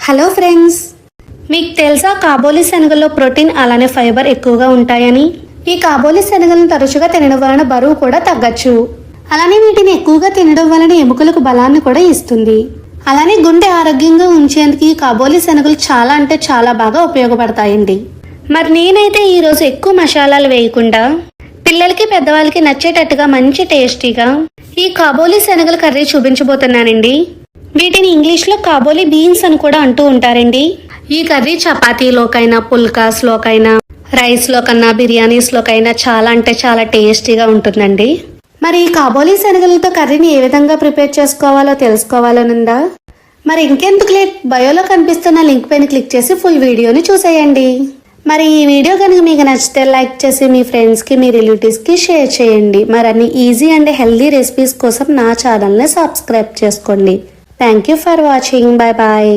Hello friends, మీకు తెలుసా కాబోలి శనగల్లో protein అలానే ఫైబర్ ఎక్కువగా ఉంటాయని? ఈ కాబోలి శనగలను తరచుగా తినడం వలన బరువు కూడా తగ్గచ్చు. అలానే వీటిని ఎక్కువగా తినడం వలన ఎముకలకు బలాన్ని కూడా ఇస్తుంది. అలానే గుండె ఆరోగ్యంగా ఉంచేందుకు ఈ కాబోలి శనగలు చాలా అంటే చాలా బాగా ఉపయోగపడతాయండి. మరి నేనైతే ఈరోజు ఎక్కువ మసాలాలు వేయకుండా పిల్లలకి పెద్దవాళ్ళకి నచ్చేటట్టుగా మంచి టేస్టీగా ఈ కాబోలి శనగల కర్రీ చూపించబోతున్నానండి. వీటిని ఇంగ్లీష్లో కాబోలి బీన్స్ అని కూడా అంటూ ఉంటారండి. ఈ కర్రీ చపాతీలోకైనా, పుల్కాస్లోకైనా, రైస్లో కన్నా, బిర్యానీస్లోకైనా చాలా అంటే చాలా టేస్టీగా ఉంటుందండి. మరి ఈ కాబోలి శనగలతో కర్రీని ఏ విధంగా ప్రిపేర్ చేసుకోవాలో తెలుసుకోవాలనుందా? మరి ఇంకెందుకు లేట్, బయోలో కనిపిస్తున్న లింక్ పైన క్లిక్ చేసి ఫుల్ వీడియోని చూసేయండి. మరి ఈ వీడియో కనుక మీకు నచ్చితే లైక్ చేసి మీ ఫ్రెండ్స్కి, మీ రిలేటివ్స్కి షేర్ చేయండి. మరి అన్ని ఈజీ అండ్ హెల్దీ రెసిపీస్ కోసం నా ఛానల్ని సబ్స్క్రైబ్ చేసుకోండి. Thank you for watching. Bye bye.